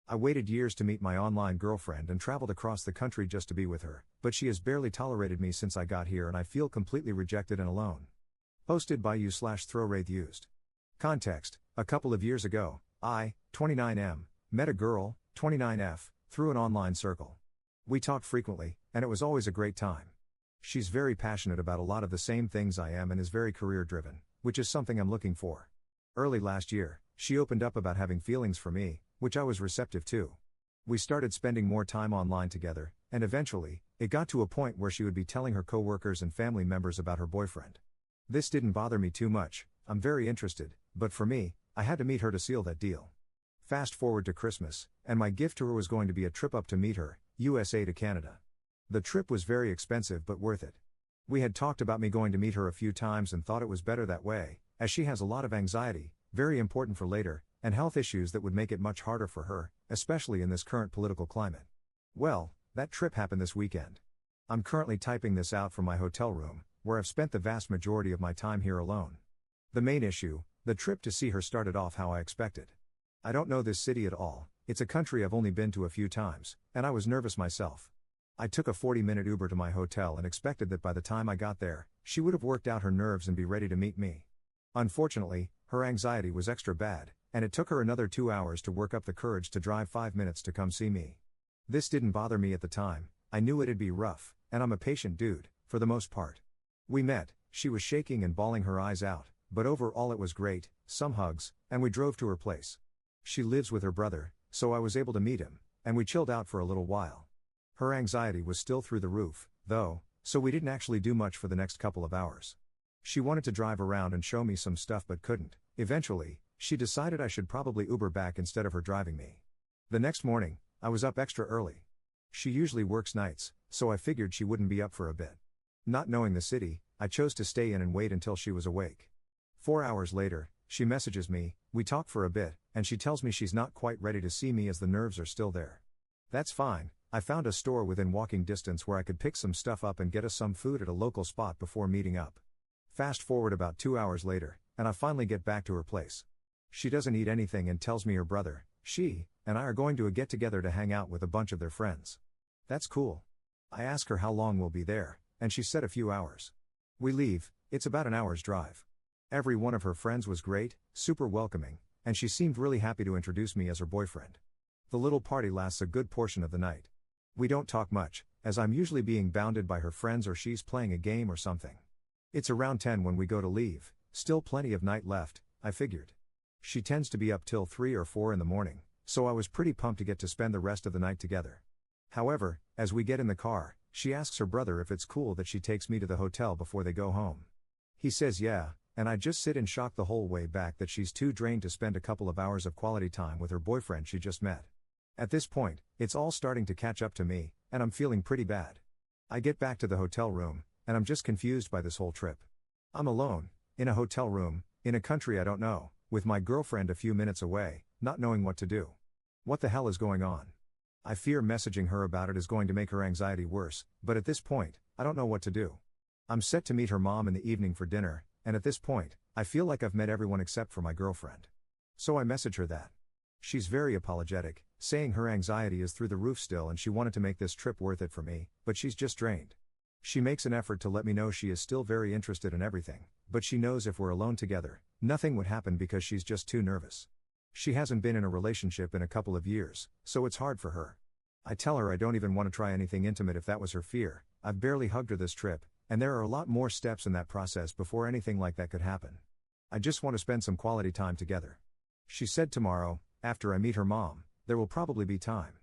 I waited years to meet my online girlfriend and traveled across the country just to be with her, but she has barely tolerated me since I got here and I feel completely rejected and alone. Posted by you/throwwraith used. Context: a couple of years ago, I, 29M, met a girl, 29F, through an online circle. We talked frequently, and it was always a great time. She's very passionate about a lot of the same things I am and is very career-driven, which is something I'm looking for. Early last year, she opened up about having feelings for me, which I was receptive to. We started spending more time online together, and eventually, it got to a point where she would be telling her coworkers and family members about her boyfriend. This didn't bother me too much. I'm very interested, but for me, I had to meet her to seal that deal. Fast forward to Christmas, and my gift to her was going to be a trip up to meet her, USA to Canada. The trip was very expensive but worth it. We had talked about me going to meet her a few times and thought it was better that way, as she has a lot of anxiety, very important for later, and health issues that would make it much harder for her, especially in this current political climate. Well, that trip happened this weekend. I'm currently typing this out from my hotel room, where I've spent the vast majority of my time here alone. The main issue: the trip to see her started off how I expected. I don't know this city at all, it's a country I've only been to a few times, and I was nervous myself. I took a 40-minute Uber to my hotel and expected that by the time I got there, she would have worked out her nerves and be ready to meet me. Unfortunately, her anxiety was extra bad, and it took her another 2 hours to work up the courage to drive 5 minutes to come see me. This didn't bother me at the time. I knew it'd be rough, and I'm a patient dude, for the most part. We met, she was shaking and bawling her eyes out, but overall it was great, some hugs, and we drove to her place. She lives with her brother, so I was able to meet him, and we chilled out for a little while. Her anxiety was still through the roof, though, so we didn't actually do much for the next couple of hours. She wanted to drive around and show me some stuff but couldn't. Eventually, she decided I should probably Uber back instead of her driving me. The next morning, I was up extra early. She usually works nights, so I figured she wouldn't be up for a bit. Not knowing the city, I chose to stay in and wait until she was awake. 4 hours later, she messages me, we talk for a bit, and she tells me she's not quite ready to see me as the nerves are still there. That's fine. I found a store within walking distance where I could pick some stuff up and get us some food at a local spot before meeting up. Fast forward about 2 hours later, and I finally get back to her place. She doesn't eat anything and tells me her brother, she, and I are going to a get-together to hang out with a bunch of their friends. That's cool. I ask her how long we'll be there, and she said a few hours. We leave, it's about an hour's drive. Every one of her friends was great, super welcoming, and she seemed really happy to introduce me as her boyfriend. The little party lasts a good portion of the night. We don't talk much, as I'm usually being bounded by her friends or she's playing a game or something. It's around 10 when we go to leave, still plenty of night left, I figured. She tends to be up till 3 or 4 in the morning, so I was pretty pumped to get to spend the rest of the night together. However, as we get in the car, she asks her brother if it's cool that she takes me to the hotel before they go home. He says yeah, and I just sit in shock the whole way back that she's too drained to spend a couple of hours of quality time with her boyfriend she just met. At this point, it's all starting to catch up to me, and I'm feeling pretty bad. I get back to the hotel room, and I'm just confused by this whole trip. I'm alone, in a hotel room, in a country I don't know, with my girlfriend a few minutes away, not knowing what to do. What the hell is going on? I fear messaging her about it is going to make her anxiety worse, but at this point, I don't know what to do. I'm set to meet her mom in the evening for dinner, and at this point, I feel like I've met everyone except for my girlfriend. So I message her that. She's very apologetic, saying her anxiety is through the roof still and she wanted to make this trip worth it for me, but she's just drained. She makes an effort to let me know she is still very interested in everything, but she knows if we're alone together, nothing would happen because she's just too nervous. She hasn't been in a relationship in a couple of years, so it's hard for her. I tell her I don't even want to try anything intimate if that was her fear. I've barely hugged her this trip, and there are a lot more steps in that process before anything like that could happen. I just want to spend some quality time together. She said tomorrow, after I meet her mom, there will probably be time.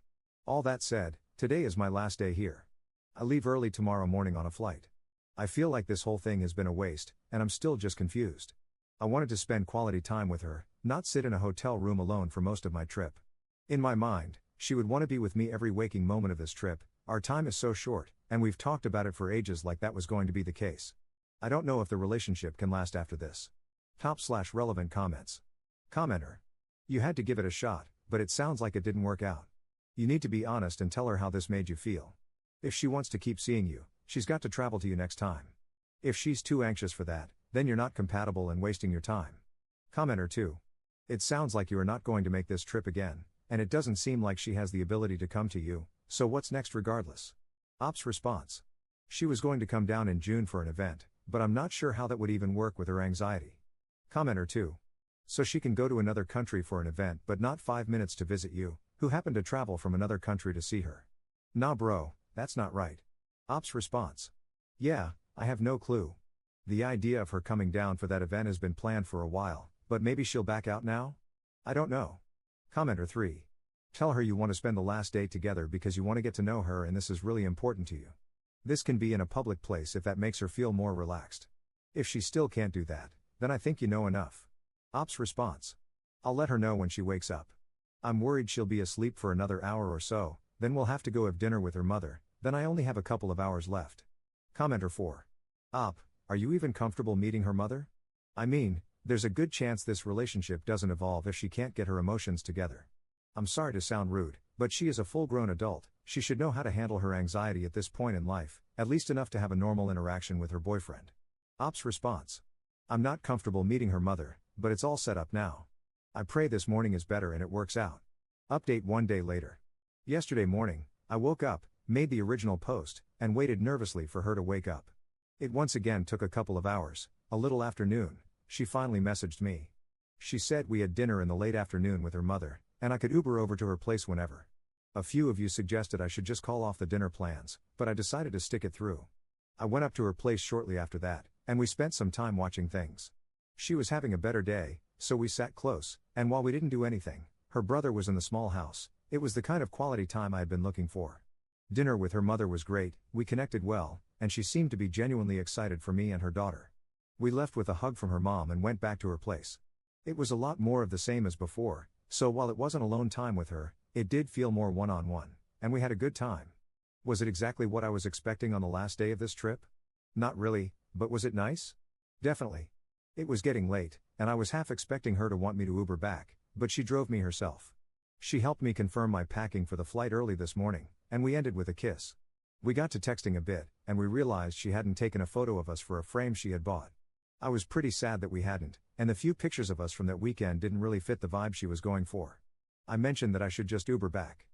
All that said, today is my last day here. I leave early tomorrow morning on a flight. I feel like this whole thing has been a waste, and I'm still just confused. I wanted to spend quality time with her, not sit in a hotel room alone for most of my trip. In my mind, she would want to be with me every waking moment of this trip. Our time is so short, and we've talked about it for ages like that was going to be the case. I don't know if the relationship can last after this. Top/relevant comments. Commenter. You had to give it a shot, but it sounds like it didn't work out. You need to be honest and tell her how this made you feel. If she wants to keep seeing you, she's got to travel to you next time. If she's too anxious for that, then you're not compatible and wasting your time. Commenter 2. It sounds like you are not going to make this trip again, and it doesn't seem like she has the ability to come to you, so what's next regardless? Ops response. She was going to come down in June for an event, but I'm not sure how that would even work with her anxiety. Commenter 2. So she can go to another country for an event but not 5 minutes to visit you, who happen to travel from another country to see her. Nah bro, that's not right. Ops response. Yeah, I have no clue. The idea of her coming down for that event has been planned for a while, but maybe she'll back out now? I don't know. Commenter 3. Tell her you want to spend the last day together because you want to get to know her and this is really important to you. This can be in a public place if that makes her feel more relaxed. If she still can't do that, then I think you know enough. Ops response. I'll let her know when she wakes up. I'm worried she'll be asleep for another hour or so, then we'll have to go have dinner with her mother, then I only have a couple of hours left. Commenter 4. Op, are you even comfortable meeting her mother? I mean, there's a good chance this relationship doesn't evolve if she can't get her emotions together. I'm sorry to sound rude, but she is a full-grown adult, she should know how to handle her anxiety at this point in life, at least enough to have a normal interaction with her boyfriend. Ops response. I'm not comfortable meeting her mother, but it's all set up now. I pray this morning is better and it works out. Update 1 day later. Yesterday morning, I woke up, made the original post, and waited nervously for her to wake up. It once again took a couple of hours, a little after noon, she finally messaged me. She said we had dinner in the late afternoon with her mother, and I could Uber over to her place whenever. A few of you suggested I should just call off the dinner plans, but I decided to stick it through. I went up to her place shortly after that, and we spent some time watching things. She was having a better day, so we sat close, and while we didn't do anything, her brother was in the small house. It was the kind of quality time I had been looking for. Dinner with her mother was great, we connected well, and she seemed to be genuinely excited for me and her daughter. We left with a hug from her mom and went back to her place. It was a lot more of the same as before, so while it wasn't alone time with her, it did feel more one-on-one, and we had a good time. Was it exactly what I was expecting on the last day of this trip? Not really, but was it nice? Definitely. It was getting late, and I was half expecting her to want me to Uber back, but she drove me herself. She helped me confirm my packing for the flight early this morning, and we ended with a kiss. We got to texting a bit, and we realized she hadn't taken a photo of us for a frame she had bought. I was pretty sad that we hadn't, and the few pictures of us from that weekend didn't really fit the vibe she was going for. I mentioned that I should just Uber back.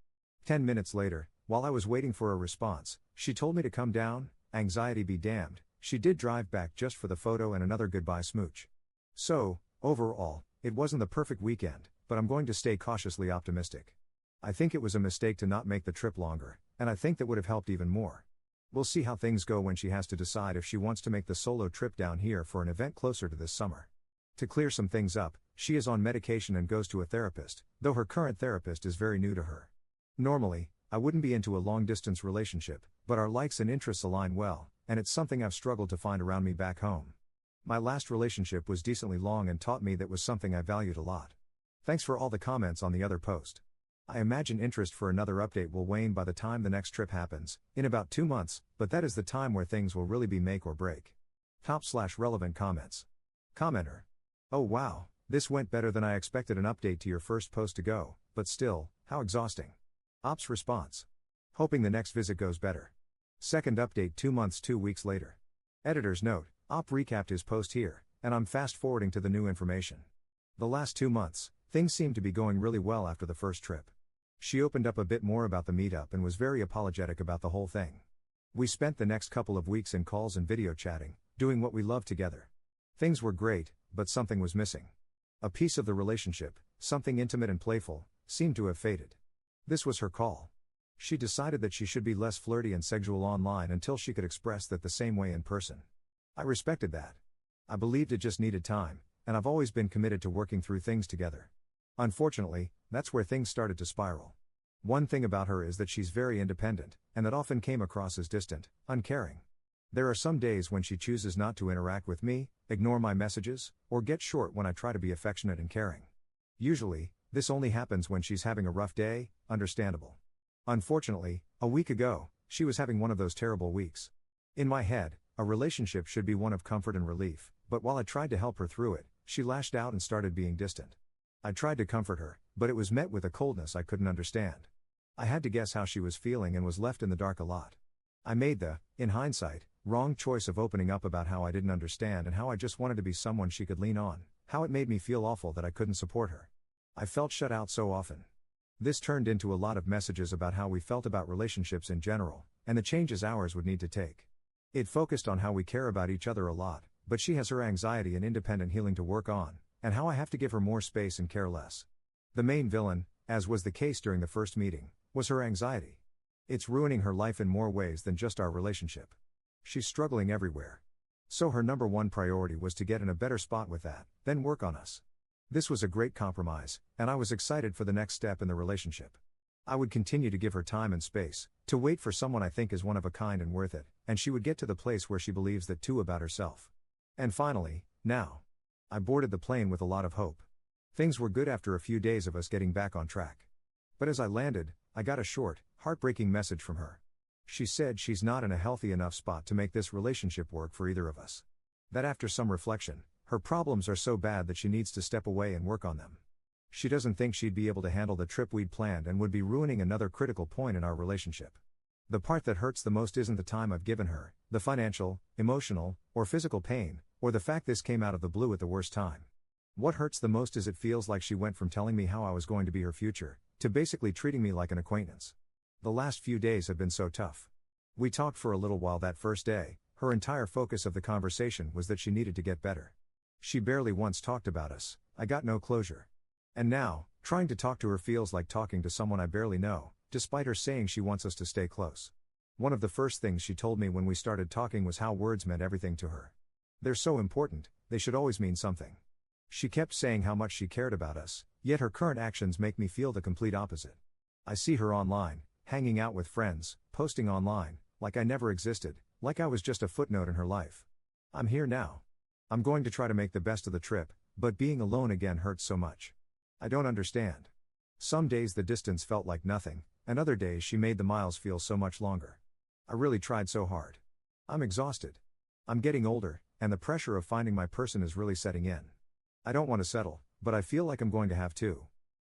10 minutes later, while I was waiting for a response, she told me to come down, anxiety be damned, she did drive back just for the photo and another goodbye smooch. So, overall, it wasn't the perfect weekend, but I'm going to stay cautiously optimistic. I think it was a mistake to not make the trip longer, and I think that would have helped even more. We'll see how things go when she has to decide if she wants to make the solo trip down here for an event closer to this summer. To clear some things up, she is on medication and goes to a therapist, though her current therapist is very new to her. Normally, I wouldn't be into a long-distance relationship, but our likes and interests align well, and it's something I've struggled to find around me back home. My last relationship was decently long and taught me that was something I valued a lot. Thanks for all the comments on the other post. I imagine interest for another update will wane by the time the next trip happens, in about 2 months, but that is the time where things will really be make or break. Top/relevant comments. Commenter. Oh wow, this went better than I expected. An update to your first post to go, but still, how exhausting. Ops response. Hoping the next visit goes better. Second update 2 months 2 weeks later. Editor's note, Op recapped his post here, and I'm fast forwarding to the new information. The last 2 months, things seemed to be going really well after the first trip. She opened up a bit more about the meetup and was very apologetic about the whole thing. We spent the next couple of weeks in calls and video chatting, doing what we love together. Things were great, but something was missing. A piece of the relationship, something intimate and playful, seemed to have faded. This was her call. She decided that she should be less flirty and sexual online until she could express that the same way in person. I respected that. I believed it just needed time, and I've always been committed to working through things together. Unfortunately, that's where things started to spiral. One thing about her is that she's very independent, and that often came across as distant, uncaring. There are some days when she chooses not to interact with me, ignore my messages, or get short when I try to be affectionate and caring. Usually, this only happens when she's having a rough day, understandable. Unfortunately, a week ago, she was having one of those terrible weeks. In my head, a relationship should be one of comfort and relief, but while I tried to help her through it, she lashed out and started being distant. I tried to comfort her, but it was met with a coldness I couldn't understand. I had to guess how she was feeling and was left in the dark a lot. I made the, in hindsight, wrong choice of opening up about how I didn't understand and how I just wanted to be someone she could lean on, how it made me feel awful that I couldn't support her. I felt shut out so often. This turned into a lot of messages about how we felt about relationships in general, and the changes ours would need to take. It focused on how we care about each other a lot, but she has her anxiety and independent healing to work on, and how I have to give her more space and care less. The main villain, as was the case during the first meeting, was her anxiety. It's ruining her life in more ways than just our relationship. She's struggling everywhere. So her number one priority was to get in a better spot with that, then work on us. This was a great compromise, and I was excited for the next step in the relationship. I would continue to give her time and space, to wait for someone I think is one of a kind and worth it, and she would get to the place where she believes that too about herself. And finally, now. I boarded the plane with a lot of hope. Things were good after a few days of us getting back on track. But as I landed, I got a short, heartbreaking message from her. She said she's not in a healthy enough spot to make this relationship work for either of us. That after some reflection, her problems are so bad that she needs to step away and work on them. She doesn't think she'd be able to handle the trip we'd planned and would be ruining another critical point in our relationship. The part that hurts the most isn't the time I've given her, the financial, emotional, or physical pain, or the fact this came out of the blue at the worst time. What hurts the most is it feels like she went from telling me how I was going to be her future, to basically treating me like an acquaintance. The last few days have been so tough. We talked for a little while that first day. Her entire focus of the conversation was that she needed to get better. She barely once talked about us. I got no closure. And now, trying to talk to her feels like talking to someone I barely know, despite her saying she wants us to stay close. One of the first things she told me when we started talking was how words meant everything to her. They're so important, they should always mean something. She kept saying how much she cared about us, yet her current actions make me feel the complete opposite. I see her online, hanging out with friends, posting online, like I never existed, like I was just a footnote in her life. I'm here now. I'm going to try to make the best of the trip, but being alone again hurts so much. I don't understand. Some days the distance felt like nothing, and other days she made the miles feel so much longer. I really tried so hard. I'm exhausted. I'm getting older, and the pressure of finding my person is really setting in. I don't want to settle, but I feel like I'm going to have to.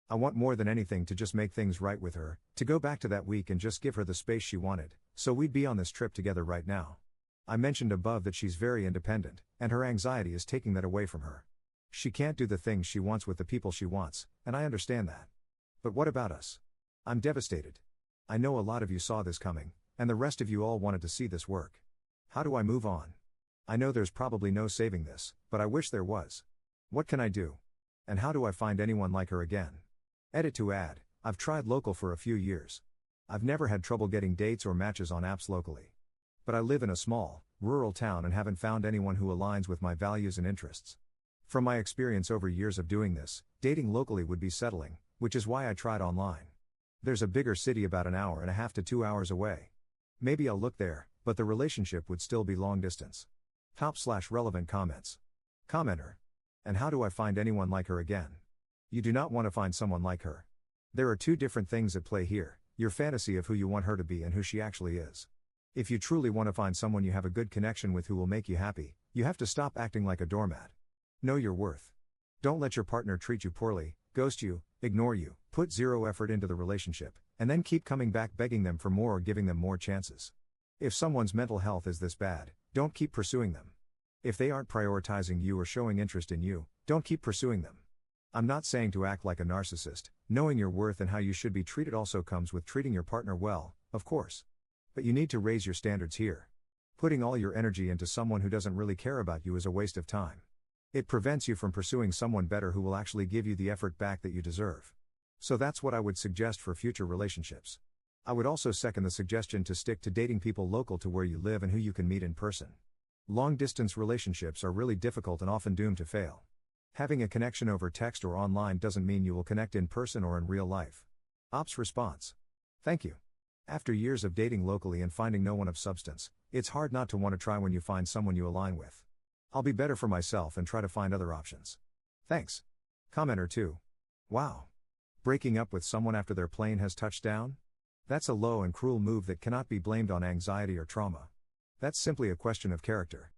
I want more than anything to just make things right with her, to go back to that week and just give her the space she wanted, so we'd be on this trip together right now. I mentioned above that she's very independent, and her anxiety is taking that away from her. She can't do the things she wants with the people she wants, and I understand that. But what about us? I'm devastated. I know a lot of you saw this coming, and the rest of you all wanted to see this work. How do I move on? I know there's probably no saving this, but I wish there was. What can I do? And how do I find anyone like her again? Edit to add, I've tried local for a few years. I've never had trouble getting dates or matches on apps locally. But I live in a small, rural town and haven't found anyone who aligns with my values and interests. From my experience over years of doing this, dating locally would be settling, which is why I tried online. There's a bigger city about an hour and a half to 2 hours away. Maybe I'll look there, but the relationship would still be long distance. Top/relevant comments. Commenter. And how do I find anyone like her again? You do not want to find someone like her. There are two different things at play here, your fantasy of who you want her to be and who she actually is. If you truly want to find someone you have a good connection with who will make you happy, you have to stop acting like a doormat. Know your worth. Don't let your partner treat you poorly, ghost you, ignore you, put zero effort into the relationship, and then keep coming back begging them for more or giving them more chances. If someone's mental health is this bad, don't keep pursuing them. If they aren't prioritizing you or showing interest in you, don't keep pursuing them. I'm not saying to act like a narcissist. Knowing your worth and how you should be treated also comes with treating your partner well, of course. But you need to raise your standards here. Putting all your energy into someone who doesn't really care about you is a waste of time. It prevents you from pursuing someone better who will actually give you the effort back that you deserve. So that's what I would suggest for future relationships. I would also second the suggestion to stick to dating people local to where you live and who you can meet in person. Long-distance relationships are really difficult and often doomed to fail. Having a connection over text or online doesn't mean you will connect in person or in real life. Ops response. Thank you. After years of dating locally and finding no one of substance, it's hard not to want to try when you find someone you align with. I'll be better for myself and try to find other options. Thanks. Commenter 2. Wow. Breaking up with someone after their plane has touched down? That's a low and cruel move that cannot be blamed on anxiety or trauma. That's simply a question of character.